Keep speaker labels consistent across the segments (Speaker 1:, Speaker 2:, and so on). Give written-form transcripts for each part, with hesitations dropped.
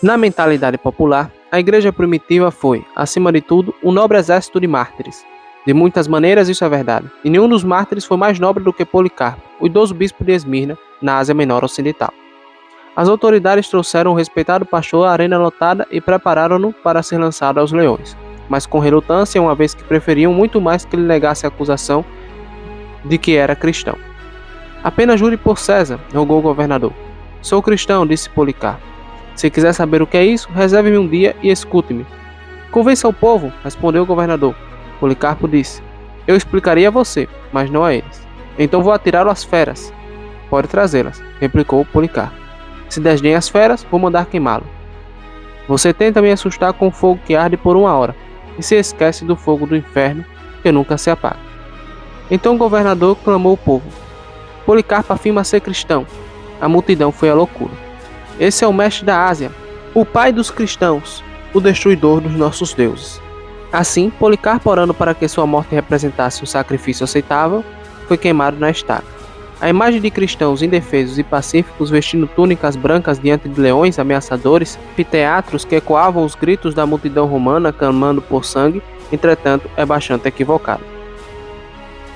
Speaker 1: Na mentalidade popular, a igreja primitiva foi, acima de tudo, um nobre exército de mártires. De muitas maneiras isso é verdade, e nenhum dos mártires foi mais nobre do que Policarpo, o idoso bispo de Esmirna, na Ásia Menor Ocidental. As autoridades trouxeram o respeitado pastor à arena lotada e prepararam-no para ser lançado aos leões, mas com relutância, uma vez que preferiam muito mais que lhe negasse a acusação de que era cristão. Apenas jure por César, rogou o governador. Sou cristão, disse Policarpo. Se quiser saber o que é isso, reserve-me um dia e escute-me. Convença o povo, respondeu o governador. Policarpo disse, eu explicaria a você, mas não a eles. Então vou atirá-lo às feras. Pode trazê-las, replicou Policarpo. Se desdenha as feras, vou mandar queimá-lo. Você tenta me assustar com o fogo que arde por 1 hora, e se esquece do fogo do inferno, que nunca se apaga. Então o governador clamou o povo. Policarpo afirma ser cristão. A multidão foi à loucura. Esse é o mestre da Ásia, o pai dos cristãos, o destruidor dos nossos deuses. Assim, Policarpo, orando para que sua morte representasse um sacrifício aceitável, foi queimado na estaca. A imagem de cristãos indefesos e pacíficos vestindo túnicas brancas diante de leões ameaçadores, anfiteatros que ecoavam os gritos da multidão romana clamando por sangue, entretanto, é bastante equivocado.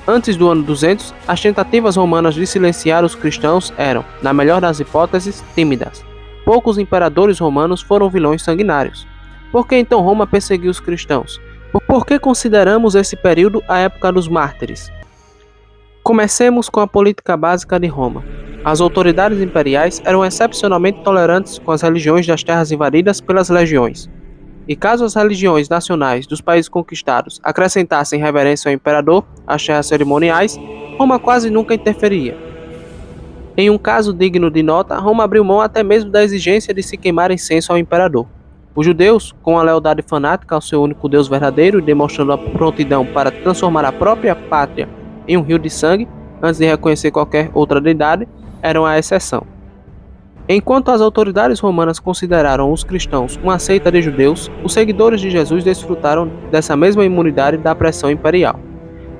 Speaker 1: Antes do ano 200, as tentativas romanas de silenciar os cristãos eram, na melhor das hipóteses, tímidas. Poucos imperadores romanos foram vilões sanguinários. Por que então Roma perseguiu os cristãos? Por que consideramos esse período a época dos mártires? Comecemos com a política básica de Roma. As autoridades imperiais eram excepcionalmente tolerantes com as religiões das terras invadidas pelas legiões. E caso as religiões nacionais dos países conquistados acrescentassem reverência ao imperador às terras cerimoniais, Roma quase nunca interferia. Em um caso digno de nota, Roma abriu mão até mesmo da exigência de se queimar incenso ao imperador. Os judeus, com a lealdade fanática ao seu único Deus verdadeiro e demonstrando a prontidão para transformar a própria pátria em um rio de sangue, antes de reconhecer qualquer outra deidade, eram a exceção. Enquanto as autoridades romanas consideraram os cristãos uma seita de judeus, os seguidores de Jesus desfrutaram dessa mesma imunidade da pressão imperial.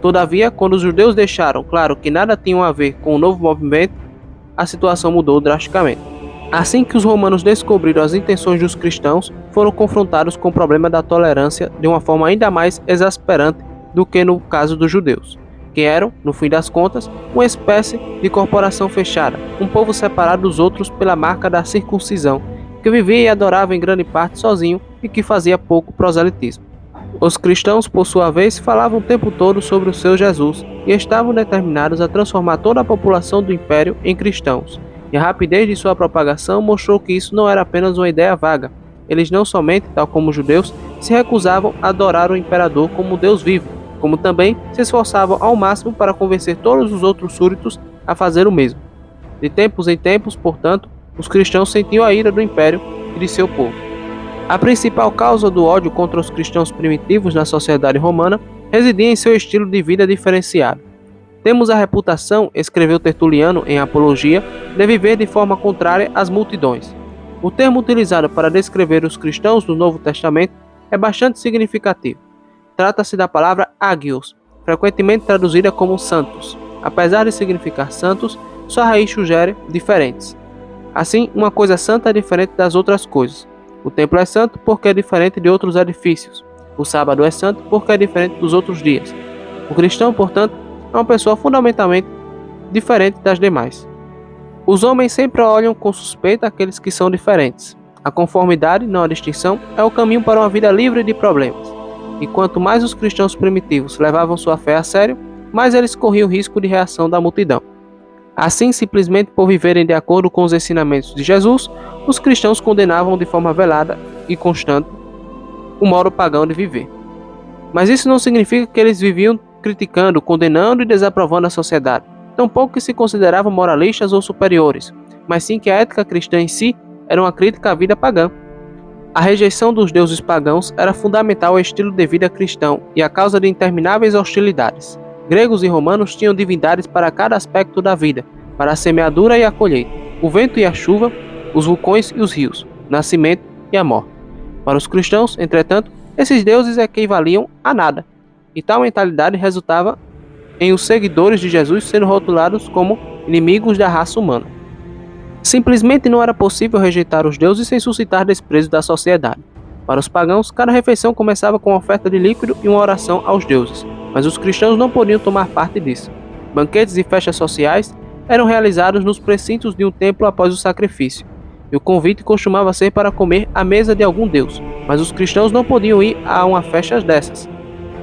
Speaker 1: Todavia, quando os judeus deixaram claro que nada tinham a ver com o novo movimento, a situação mudou drasticamente. Assim que os romanos descobriram as intenções dos cristãos, foram confrontados com o problema da tolerância de uma forma ainda mais exasperante do que no caso dos judeus, que eram, no fim das contas, uma espécie de corporação fechada, um povo separado dos outros pela marca da circuncisão, que vivia e adorava em grande parte sozinho e que fazia pouco proselitismo. Os cristãos, por sua vez, falavam o tempo todo sobre o seu Jesus e estavam determinados a transformar toda a população do império em cristãos, e a rapidez de sua propagação mostrou que isso não era apenas uma ideia vaga. Eles não somente, tal como os judeus, se recusavam a adorar o imperador como Deus vivo, como também se esforçavam ao máximo para convencer todos os outros súditos a fazer o mesmo. De tempos em tempos, portanto, os cristãos sentiam a ira do império e de seu povo. A principal causa do ódio contra os cristãos primitivos na sociedade romana residia em seu estilo de vida diferenciado. Temos a reputação, escreveu Tertuliano em Apologia, de viver de forma contrária às multidões. O termo utilizado para descrever os cristãos do Novo Testamento é bastante significativo. Trata-se da palavra agios, frequentemente traduzida como santos. Apesar de significar santos, sua raiz sugere diferentes. Assim, uma coisa santa é diferente das outras coisas. O templo é santo porque é diferente de outros edifícios. O sábado é santo porque é diferente dos outros dias. O cristão, portanto, é uma pessoa fundamentalmente diferente das demais. Os homens sempre olham com suspeita aqueles que são diferentes. A conformidade, não a distinção, é o caminho para uma vida livre de problemas. E quanto mais os cristãos primitivos levavam sua fé a sério, mais eles corriam o risco de reação da multidão. Assim, simplesmente por viverem de acordo com os ensinamentos de Jesus, os cristãos condenavam de forma velada e constante o modo pagão de viver. Mas isso não significa que eles viviam criticando, condenando e desaprovando a sociedade, tampouco que se consideravam moralistas ou superiores, mas sim que a ética cristã em si era uma crítica à vida pagã. A rejeição dos deuses pagãos era fundamental ao estilo de vida cristão e a causa de intermináveis hostilidades. Gregos e romanos tinham divindades para cada aspecto da vida, para a semeadura e a colheita, o vento e a chuva, os vulcões e os rios, o nascimento e a morte. Para os cristãos, entretanto, esses deuses equivaliam a nada, e tal mentalidade resultava em os seguidores de Jesus sendo rotulados como inimigos da raça humana. Simplesmente não era possível rejeitar os deuses sem suscitar desprezo da sociedade. Para os pagãos, cada refeição começava com uma oferta de líquido e uma oração aos deuses, mas os cristãos não podiam tomar parte disso. Banquetes e festas sociais eram realizados nos precintos de um templo após o sacrifício, e o convite costumava ser para comer à mesa de algum deus, mas os cristãos não podiam ir a uma festa dessas.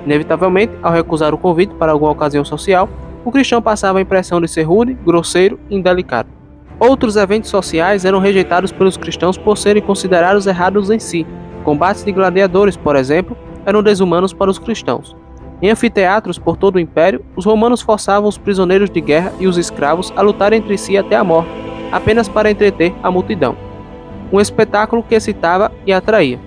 Speaker 1: Inevitavelmente, ao recusar o convite para alguma ocasião social, o cristão passava a impressão de ser rude, grosseiro e indelicado. Outros eventos sociais eram rejeitados pelos cristãos por serem considerados errados em si. Combates de gladiadores, por exemplo, eram desumanos para os cristãos. Em anfiteatros por todo o império, os romanos forçavam os prisioneiros de guerra e os escravos a lutar entre si até a morte, apenas para entreter a multidão. Um espetáculo que excitava e atraía.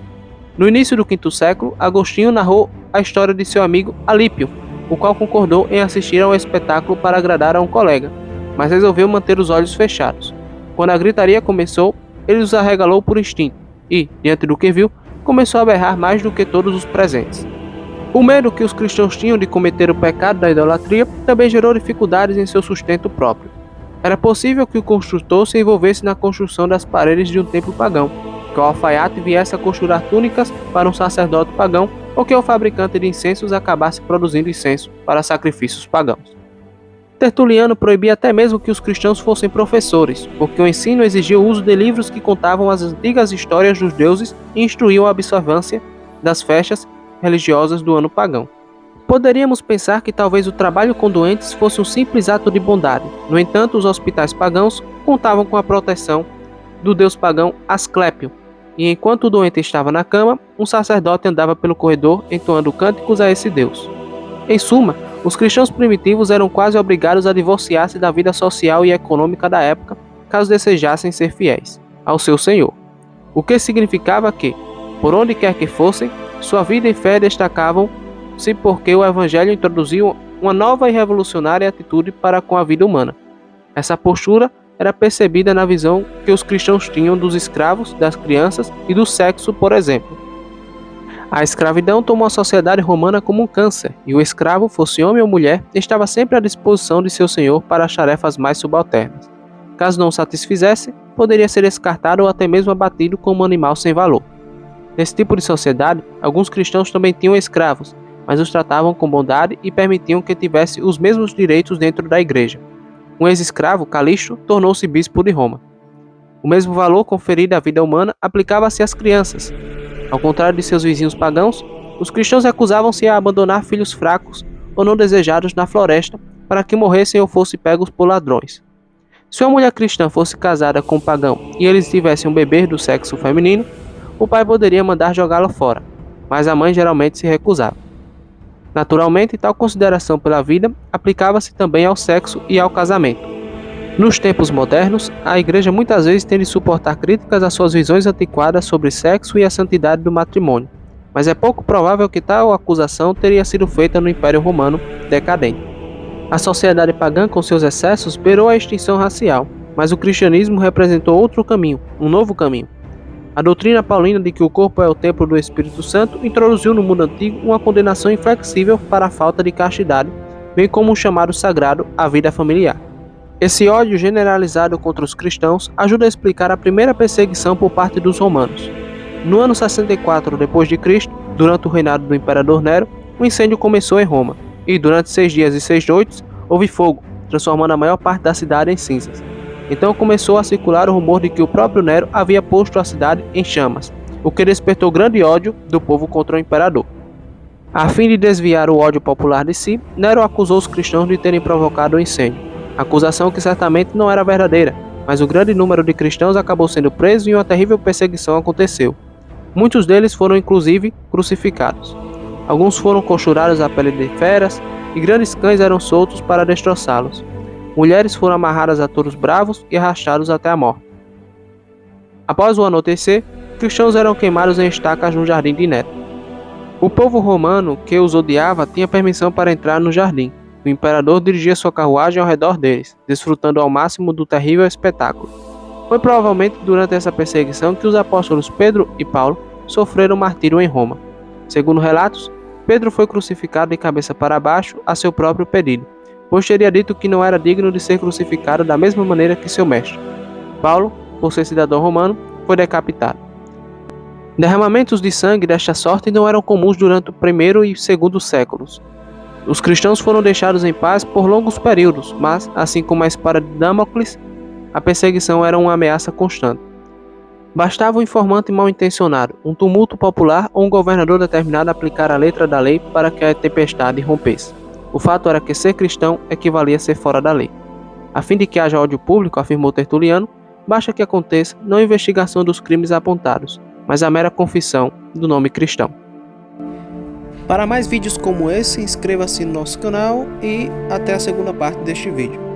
Speaker 1: No início do V século, Agostinho narrou a história de seu amigo Alípio, o qual concordou em assistir ao espetáculo para agradar a um colega, mas resolveu manter os olhos fechados. Quando a gritaria começou, ele os arregalou por instinto e, diante do que viu, começou a berrar mais do que todos os presentes. O medo que os cristãos tinham de cometer o pecado da idolatria também gerou dificuldades em seu sustento próprio. Era possível que o construtor se envolvesse na construção das paredes de um templo pagão, que o alfaiate viesse a costurar túnicas para um sacerdote pagão ou que o fabricante de incensos acabasse produzindo incenso para sacrifícios pagãos. Tertuliano proibia até mesmo que os cristãos fossem professores, porque o ensino exigia o uso de livros que contavam as antigas histórias dos deuses e instruíam a observância das festas religiosas do ano pagão. Poderíamos pensar que talvez o trabalho com doentes fosse um simples ato de bondade. No entanto, os hospitais pagãos contavam com a proteção do deus pagão Asclépio, e enquanto o doente estava na cama, um sacerdote andava pelo corredor entoando cânticos a esse deus. Em suma, os cristãos primitivos eram quase obrigados a divorciar-se da vida social e econômica da época, caso desejassem ser fiéis ao seu Senhor. O que significava que, por onde quer que fossem, sua vida e fé destacavam-se porque o Evangelho introduziu uma nova e revolucionária atitude para com a vida humana. Essa postura era percebida na visão que os cristãos tinham dos escravos, das crianças e do sexo, por exemplo. A escravidão tomou a sociedade romana como um câncer, e o escravo, fosse homem ou mulher, estava sempre à disposição de seu senhor para as tarefas mais subalternas. Caso não o satisfizesse, poderia ser descartado ou até mesmo abatido como um animal sem valor. Nesse tipo de sociedade, alguns cristãos também tinham escravos, mas os tratavam com bondade e permitiam que tivesse os mesmos direitos dentro da igreja. Um ex-escravo, Calixto, tornou-se bispo de Roma. O mesmo valor conferido à vida humana aplicava-se às crianças. Ao contrário de seus vizinhos pagãos, os cristãos recusavam-se a abandonar filhos fracos ou não desejados na floresta para que morressem ou fossem pegos por ladrões. Se uma mulher cristã fosse casada com um pagão e eles tivessem um bebê do sexo feminino, o pai poderia mandar jogá-lo fora, mas a mãe geralmente se recusava. Naturalmente, tal consideração pela vida aplicava-se também ao sexo e ao casamento. Nos tempos modernos, a igreja muitas vezes tem de suportar críticas às suas visões antiquadas sobre sexo e a santidade do matrimônio, mas é pouco provável que tal acusação teria sido feita no Império Romano decadente. A sociedade pagã com seus excessos beirou a extinção racial, mas o cristianismo representou outro caminho, um novo caminho. A doutrina paulina de que o corpo é o templo do Espírito Santo introduziu no mundo antigo uma condenação inflexível para a falta de castidade, bem como um chamado sagrado à vida familiar. Esse ódio generalizado contra os cristãos ajuda a explicar a primeira perseguição por parte dos romanos. No ano 64 d.C., durante o reinado do imperador Nero, um incêndio começou em Roma, e durante 6 dias e 6 noites houve fogo, transformando a maior parte da cidade em cinzas. Então começou a circular o rumor de que o próprio Nero havia posto a cidade em chamas, o que despertou grande ódio do povo contra o imperador. A fim de desviar o ódio popular de si, Nero acusou os cristãos de terem provocado o incêndio, acusação que certamente não era verdadeira, mas o grande número de cristãos acabou sendo preso e uma terrível perseguição aconteceu. Muitos deles foram inclusive crucificados. Alguns foram costurados à pele de feras e grandes cães eram soltos para destroçá-los. Mulheres foram amarradas a touros bravos e arrastados até a morte. Após o anoitecer, cristãos eram queimados em estacas no jardim de Nero. O povo romano que os odiava tinha permissão para entrar no jardim. O imperador dirigia sua carruagem ao redor deles, desfrutando ao máximo do terrível espetáculo. Foi provavelmente durante essa perseguição que os apóstolos Pedro e Paulo sofreram martírio em Roma. Segundo relatos, Pedro foi crucificado de cabeça para baixo a seu próprio pedido, pois teria dito que não era digno de ser crucificado da mesma maneira que seu mestre. Paulo, por ser cidadão romano, foi decapitado. Derramamentos de sangue desta sorte não eram comuns durante o primeiro e segundo séculos. Os cristãos foram deixados em paz por longos períodos, mas, assim como a espada de Damocles, a perseguição era uma ameaça constante. Bastava um informante mal-intencionado, um tumulto popular ou um governador determinado a aplicar a letra da lei para que a tempestade rompesse. O fato era que ser cristão equivalia a ser fora da lei. A fim de que haja ódio público, afirmou Tertuliano, basta que aconteça não a investigação dos crimes apontados, mas a mera confissão do nome cristão. Para mais vídeos como esse, inscreva-se no nosso canal e até a segunda parte deste vídeo.